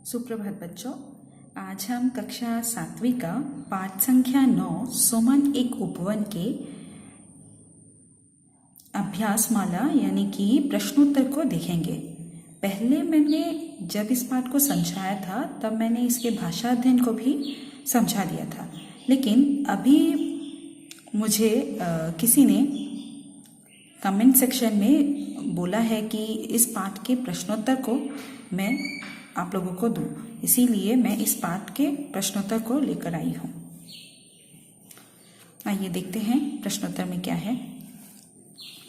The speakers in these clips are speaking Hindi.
सुप्रभात बच्चों। आज हम कक्षा 7वीं का पाठ संख्या 9 सुमन एक उपवन के अभ्यासमाला यानी कि प्रश्नोत्तर को देखेंगे। पहले मैंने जब इस पाठ को समझाया था तब मैंने इसके भाषा अध्ययन को भी समझा दिया था, लेकिन अभी मुझे किसी ने कमेंट सेक्शन में बोला है कि इस पाठ के प्रश्नोत्तर को मैं आप लोगों को दूं, इसीलिए मैं इस पाठ के प्रश्नोत्तर को लेकर आई हूं। आइए देखते हैं प्रश्नोत्तर में क्या है।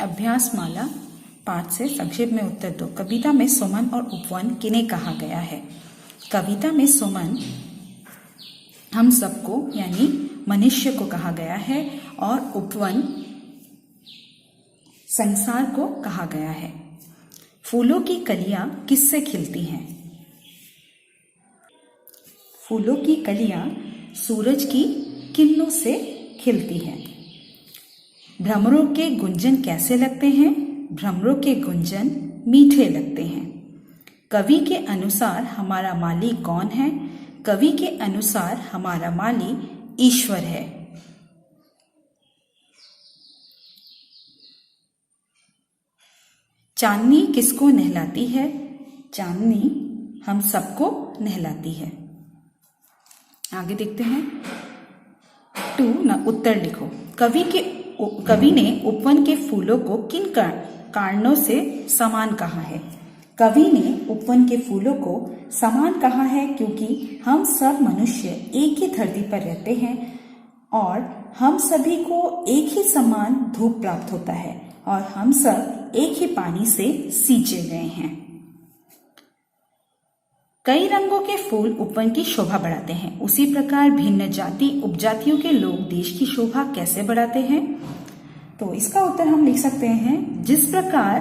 अभ्यासमाला पाठ से संक्षेप में उत्तर दो। कविता में सुमन और उपवन किन्हें कहा गया है? कविता में सुमन हम सबको यानी मनुष्य को कहा गया है और उपवन संसार को कहा गया है। फूलों की कलियां किससे खिलती हैं? फूलों की कलियां सूरज की किरणों से खिलती हैं। भ्रमरों के गुंजन कैसे लगते हैं? भ्रमरों के गुंजन मीठे लगते हैं। कवि के अनुसार हमारा माली कौन है? कवि के अनुसार हमारा माली ईश्वर है। चांदनी किसको नहलाती है? चांदनी हम सबको नहलाती है। आगे देखते हैं। 2 उत्तर लिखो। कवि ने उपवन के फूलों को किन कारणों से समान कहा है? कवि ने उपवन के फूलों को समान कहा है क्योंकि हम सब मनुष्य एक ही धरती पर रहते हैं और हम सभी को एक ही समान धूप प्राप्त होता है और हम सब एक ही पानी से सींचे गए हैं। कई रंगों के फूल उपवन की शोभा बढ़ाते हैं, उसी प्रकार भिन्न जाति उपजातियों के लोग देश की शोभा कैसे बढ़ाते हैं? तो इसका उत्तर हम लिख सकते हैं, जिस प्रकार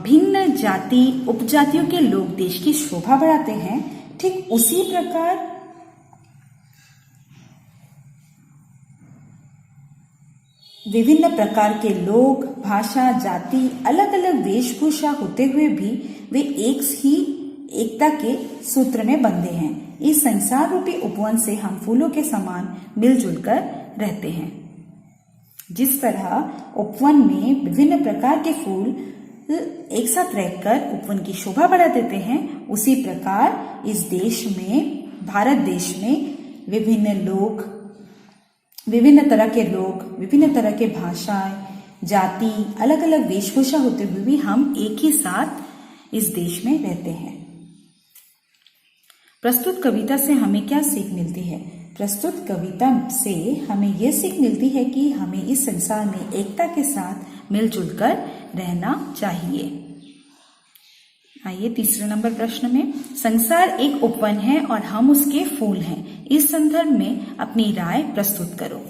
भिन्न जाति उपजातियों के लोग देश की शोभा बढ़ाते हैं, ठीक उसी प्रकार विभिन्न प्रकार के लोग, भाषा, जाति, अलग अलग वेशभूषा होते हुए भी वे एक ही एकता के सूत्र में बंधे हैं। इस संसार रूपी उपवन से हम फूलों के समान मिलजुल कर रहते हैं। जिस तरह उपवन में विभिन्न प्रकार के फूल एक साथ रहकर उपवन की शोभा बढ़ा देते हैं, उसी प्रकार इस देश में, भारत देश में विभिन्न लोग, विभिन्न तरह के लोग, विभिन्न तरह के भाषाएं, जाति, अलग अलग वेशभूषा होते हुए भी हम एक ही साथ इस देश में रहते हैं। प्रस्तुत कविता से हमें क्या सीख मिलती है? प्रस्तुत कविता से हमें यह सीख मिलती है कि हमें इस संसार में एकता के साथ मिलजुल कर रहना चाहिए। आइए तीसरे नंबर प्रश्न में। संसार एक उपवन है और हम उसके फूल हैं। इस संदर्भ में अपनी राय प्रस्तुत करो।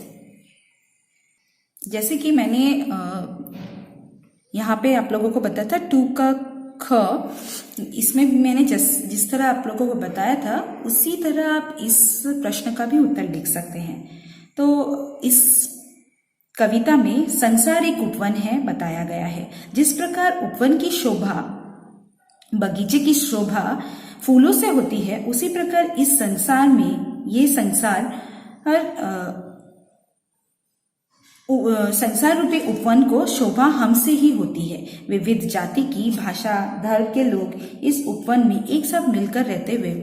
जैसे कि मैंने यहाँ पे आप लोगों को बताया था 2 का ख, इसमें भी मैंने जिस तरह आप लोगों को बताया था उसी तरह आप इस प्रश्न का भी उत्तर लिख सकते हैं। तो इस कविता में संसार एक उपवन है बताया गया है। जिस प्रकार उपवन की शोभा, बगीचे की शोभा फूलों से होती है, उसी प्रकार इस संसार में ये संसार रूपी उपवन को शोभा हमसे ही होती है। विविध जाति की, भाषा, धर्म के लोग इस उपवन में एक साथ मिलकर रहते हुए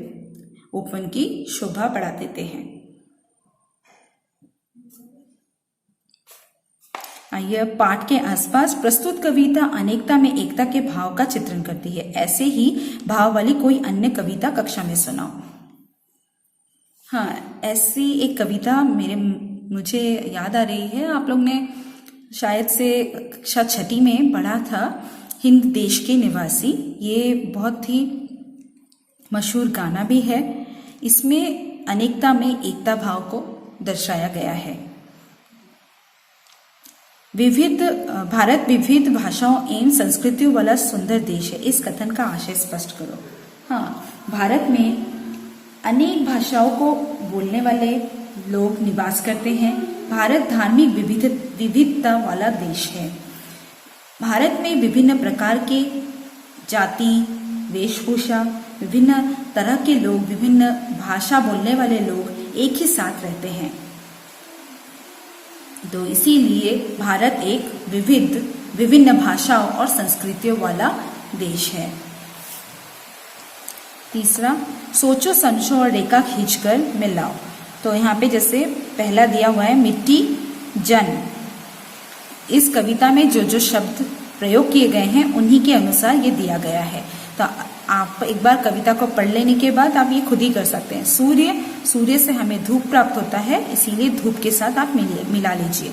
उपवन की शोभा बढ़ा देते हैं। आइए पाठ के आसपास। प्रस्तुत कविता अनेकता में एकता के भाव का चित्रण करती है। ऐसे ही भाव वाली कोई अन्य कविता कक्षा में सुनाओ। हाँ, ऐसी एक कविता मुझे याद आ रही है, आप लोग ने शायद से कक्षा 6 में पढ़ा था, हिंद देश के निवासी। ये बहुत ही मशहूर गाना भी है। इसमें अनेकता में एकता भाव को दर्शाया गया है। भारत विविध भाषाओं एवं संस्कृतियों वाला सुंदर देश है। इस कथन का आशय स्पष्ट करो। हाँ, भारत में अनेक भाषाओं को बोलने वाले लोग निवास करते हैं। भारत धार्मिक विविधता वाला देश है। भारत में विभिन्न प्रकार के जाति, वेशभूषा, विभिन्न तरह के लोग, विभिन्न भाषा बोलने वाले लोग एक ही साथ रहते हैं। तो इसीलिए भारत एक विभिन्न भाषाओं और संस्कृतियों वाला देश है। तीसरा, सोचो समझो और रेखा खींचकर मिलाओ। तो यहाँ पे जैसे पहला दिया हुआ है मिट्टी जन। इस कविता में जो जो शब्द प्रयोग किए गए हैं उन्हीं के अनुसार ये दिया गया है। तो आप एक बार कविता को पढ़ लेने के बाद आप ये खुद ही कर सकते हैं। सूर्य से हमें धूप प्राप्त होता है, इसीलिए धूप के साथ आप मिला लीजिए।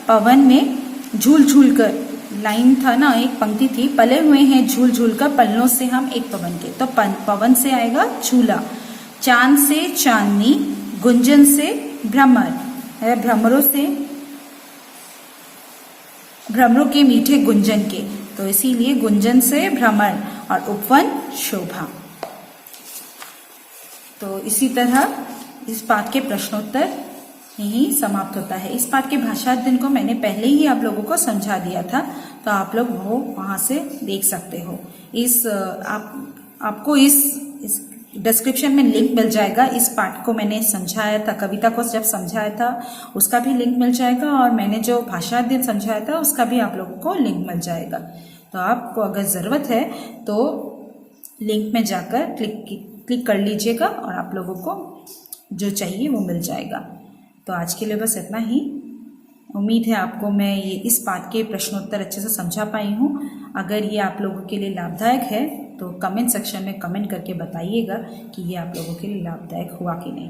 पवन में झूल झूल कर, लाइन था ना, एक पंक्ति थी, पले हुए हैं झूल झूल कर पल्लों से हम एक पवन के, तो पवन से आएगा झूला। चांद से चांदनी, गुंजन से भ्रमर, भ्रमरों के मीठे गुंजन के, तो इसीलिए गुंजन से भ्रमर, और उपवन शोभा। तो इसी तरह इस पाठ के प्रश्नोत्तर यही समाप्त होता है। इस पाठ के भाषा अध्ययन को मैंने पहले ही आप लोगों को समझा दिया था, तो आप लोग वो वहां से देख सकते हो। आपको इस डिस्क्रिप्शन में लिंक मिल जाएगा। इस पाठ को मैंने समझाया था, कविता को जब समझाया था उसका भी लिंक मिल जाएगा, और मैंने जो भाषा अध्ययन समझाया था उसका भी आप लोगों को लिंक मिल जाएगा। तो आपको अगर ज़रूरत है तो लिंक में जाकर क्लिक कर लीजिएगा और आप लोगों को जो चाहिए वो मिल जाएगा। तो आज के लिए बस इतना ही। उम्मीद है आपको मैं ये इस पाठ के प्रश्नोत्तर अच्छे से समझा पाई हूँ। अगर ये आप लोगों के लिए लाभदायक है तो कमेंट सेक्शन में कमेंट करके बताइएगा कि ये आप लोगों के लिए लाभदायक हुआ कि नहीं।